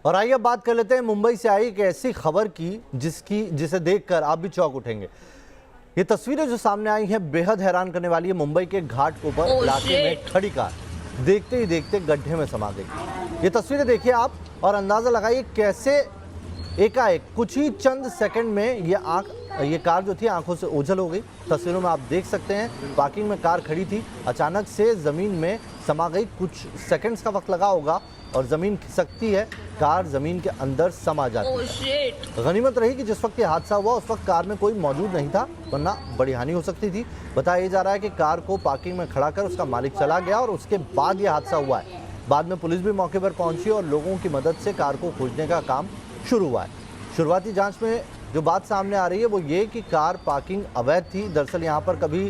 और आइए अब बात कर लेते हैं मुंबई से आई एक ऐसी खबर की जिसे देखकर आप भी चौंक उठेंगे। ये तस्वीरें जो सामने आई हैं बेहद हैरान करने वाली है। मुंबई के घाटकोपर इलाके में खड़ी कार देखते ही देखते गड्ढे में समा गई। ये तस्वीरें देखिए आप और अंदाजा लगाइए कैसे एकाएक कुछ ही चंद सेकंड में ये कार जो थी आंखों से ओझल हो गई। तस्वीरों में आप देख सकते हैं पार्किंग में कार खड़ी थी, अचानक से जमीन में समा गई। कुछ सेकंड्स का वक्त लगा होगा और जमीन खिसकती है, कार जमीन के अंदर समा जाती है। गनीमत रही कि जिस वक्त ये हादसा हुआ उस वक्त कार में कोई मौजूद नहीं था, वरना बड़ी हानि हो सकती थी। बताया जा रहा है कि कार को पार्किंग में खड़ा कर उसका मालिक चला गया और उसके बाद ये हादसा हुआ है। बाद में पुलिस भी मौके पर पहुंची और लोगों की मदद से कार को खोजने का काम शुरू हुआ है। शुरुआती जांच में जो बात सामने आ रही है वो ये कि कार पार्किंग अवैध थी। दरअसल यहाँ पर कभी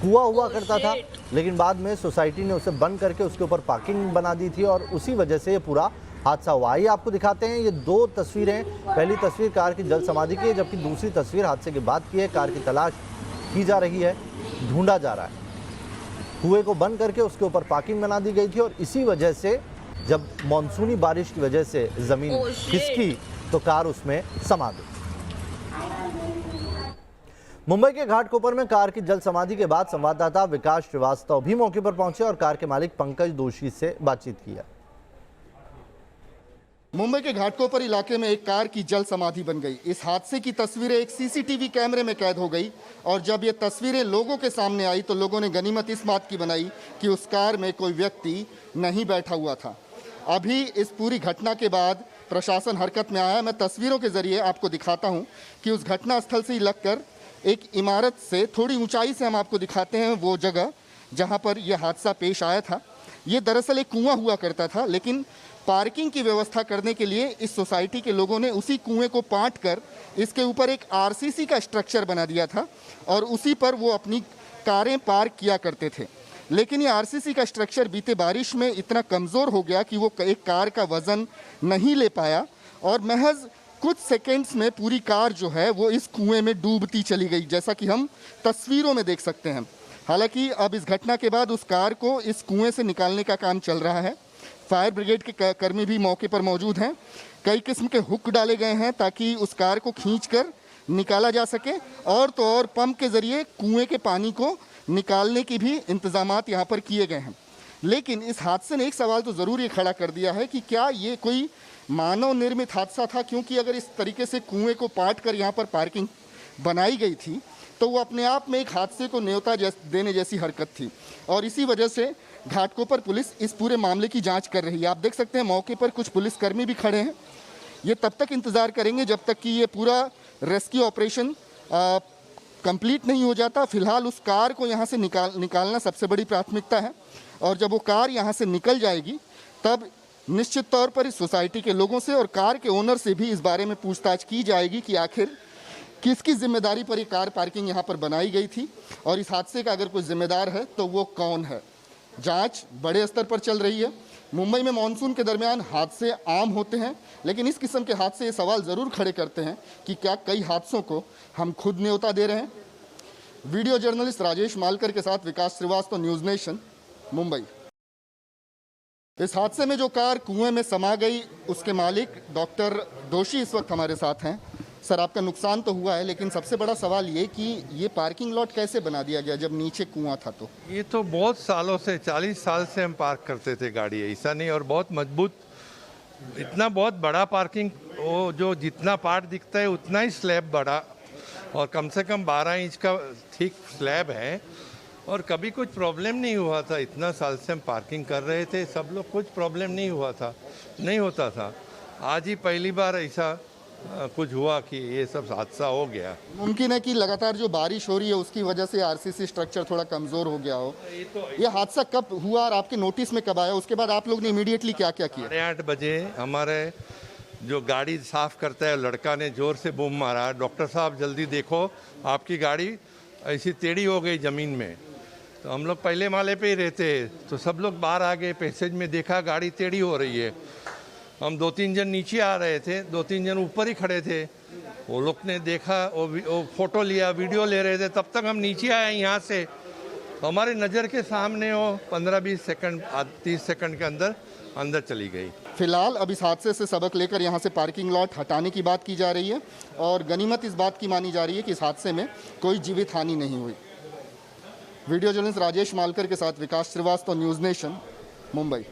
कुआं हुआ करता था, लेकिन बाद में सोसाइटी ने उसे बंद करके उसके ऊपर पार्किंग बना दी थी और उसी वजह से ये पूरा हादसा हुआ। आइए आपको दिखाते हैं ये दो तस्वीरें। पहली तस्वीर कार की जल समाधि की है, जबकि दूसरी तस्वीर हादसे के बाद की है। कार की तलाश की जा रही है, ढूंढा जा रहा है। कुएं को बंद करके उसके ऊपर पार्किंग बना दी गई थी और इसी वजह से जब मानसूनी बारिश की वजह से जमीन खिसकी तो कार उसमें समा गई। मुंबई के घाटकोपर में कार की जल समाधि के बाद संवाददाता विकास श्रीवास्तव भी मौके पर पहुंचे और कार के मालिक पंकज दोषी से बातचीत किया। मुंबई के घाटकोपर इलाके में एक कार की जल समाधि बन गई। इस हादसे की तस्वीरें एक सीसीटीवी कैमरे में कैद हो गई और जब ये तस्वीरें लोगों के सामने आई तो लोगों ने गनीमत इस बात की बनाई कि उस कार में कोई व्यक्ति नहीं बैठा हुआ था। अभी इस पूरी घटना के बाद प्रशासन हरकत में आया। मैं तस्वीरों के जरिए आपको दिखाता हूँ कि उस घटना स्थल से ही लगकर एक इमारत से थोड़ी ऊंचाई से हम आपको दिखाते हैं वो जगह जहाँ पर यह हादसा पेश आया था। ये दरअसल एक कुआं हुआ करता था, लेकिन पार्किंग की व्यवस्था करने के लिए इस सोसाइटी के लोगों ने उसी कुएं को पाट कर इसके ऊपर एक आरसीसी का स्ट्रक्चर बना दिया था और उसी पर वो अपनी कारें पार्क किया करते थे। लेकिन ये आरसीसी का स्ट्रक्चर बीते बारिश में इतना कमज़ोर हो गया कि वो एक कार का वज़न नहीं ले पाया और महज कुछ सेकेंड्स में पूरी कार जो है वो इस कुएं में डूबती चली गई, जैसा कि हम तस्वीरों में देख सकते हैं। हालांकि अब इस घटना के बाद उस कार को इस कुएं से निकालने का काम चल रहा है। फायर ब्रिगेड के कर्मी भी मौके पर मौजूद हैं। कई किस्म के हुक डाले गए हैं ताकि उस कार को खींचकर निकाला जा सके और तो और पंप के ज़रिए कुएँ के पानी को निकालने की भी इंतजामात यहाँ पर किए गए हैं। लेकिन इस हादसे ने एक सवाल तो ज़रूर ये खड़ा कर दिया है कि क्या ये कोई मानव निर्मित हादसा था, क्योंकि अगर इस तरीके से कुएं को पाट कर यहाँ पर पार्किंग बनाई गई थी तो वो अपने आप में एक हादसे को न्योता देने जैसी हरकत थी और इसी वजह से घाटकोपर पुलिस इस पूरे मामले की जांच कर रही है। आप देख सकते हैं मौके पर कुछ पुलिसकर्मी भी खड़े हैं। ये तब तक इंतज़ार करेंगे जब तक कि ये पूरा रेस्क्यू ऑपरेशन कंप्लीट नहीं हो जाता। फिलहाल उस कार को यहाँ से निकालना सबसे बड़ी प्राथमिकता है और जब वो कार यहाँ से निकल जाएगी तब निश्चित तौर पर इस सोसाइटी के लोगों से और कार के ओनर से भी इस बारे में पूछताछ की जाएगी कि आखिर किसकी जिम्मेदारी पर ये कार पार्किंग यहाँ पर बनाई गई थी और इस हादसे का अगर कोई जिम्मेदार है तो वो कौन है। जांच बड़े स्तर पर चल रही है। मुंबई में मानसून के दरमियान हादसे आम होते हैं, लेकिन इस किस्म के हादसे ये सवाल ज़रूर खड़े करते हैं कि क्या कई हादसों को हम खुद न्योता दे रहे हैं। वीडियो जर्नलिस्ट राजेश मालकर के साथ विकास श्रीवास्तव, न्यूज़ नेशन, मुंबई। इस हादसे में जो कार कुएं में समा गई उसके मालिक डॉक्टर दोषी इस वक्त हमारे साथ हैं। सर, आपका नुकसान तो हुआ है, लेकिन सबसे बड़ा सवाल ये कि ये पार्किंग लॉट कैसे बना दिया गया जब नीचे कुआं था? तो ये तो बहुत सालों से 40 साल से हम पार्क करते थे गाड़ी, ऐसा नहीं, और बहुत मजबूत, इतना बहुत बड़ा पार्किंग, वो जो जितना पार्ट दिखता है उतना ही स्लैब बड़ा और कम से कम 12 इंच का थिक स्लैब है और कभी कुछ प्रॉब्लम नहीं हुआ था। इतना साल से हम पार्किंग कर रहे थे, सब लोग, कुछ प्रॉब्लम नहीं हुआ था, नहीं होता था। आज ही पहली बार ऐसा कुछ हुआ कि ये सब हादसा हो गया। मुमकिन है कि लगातार जो बारिश हो रही है उसकी वजह से आरसीसी स्ट्रक्चर थोड़ा कमज़ोर हो गया हो। ये हादसा कब हुआ और आपके नोटिस में कब आया? उसके बाद आप लोग ने इमीडिएटली क्या क्या किया? 8 बजे हमारे जो गाड़ी साफ़ करता है लड़का ने ज़ोर से बूम मारा, डॉक्टर साहब जल्दी देखो, आपकी गाड़ी ऐसी टेढ़ी हो गई ज़मीन में। तो हम लोग पहले माले पे ही रहते हैं, तो सब लोग बाहर आ गए, पैसेज में देखा गाड़ी टेढ़ी हो रही है। हम 2-3 जन नीचे आ रहे थे, 2-3 जन ऊपर ही खड़े थे। वो लोग ने देखा, वो फोटो लिया, वीडियो ले रहे थे, तब तक हम नीचे आए यहाँ से। हमारी नज़र के सामने वो 15-20 सेकंड 30 सेकंड के अंदर चली गई। फिलहाल अब इस हादसे से सबक लेकर यहाँ से पार्किंग लॉट हटाने की बात की जा रही है और गनीमत इस बात की मानी जा रही है कि इस हादसे में कोई जीवित हानि नहीं हुई। वीडियो जर्नलिस्ट राजेश मालकर के साथ विकास श्रीवास्तव, न्यूज़ नेशन, मुंबई।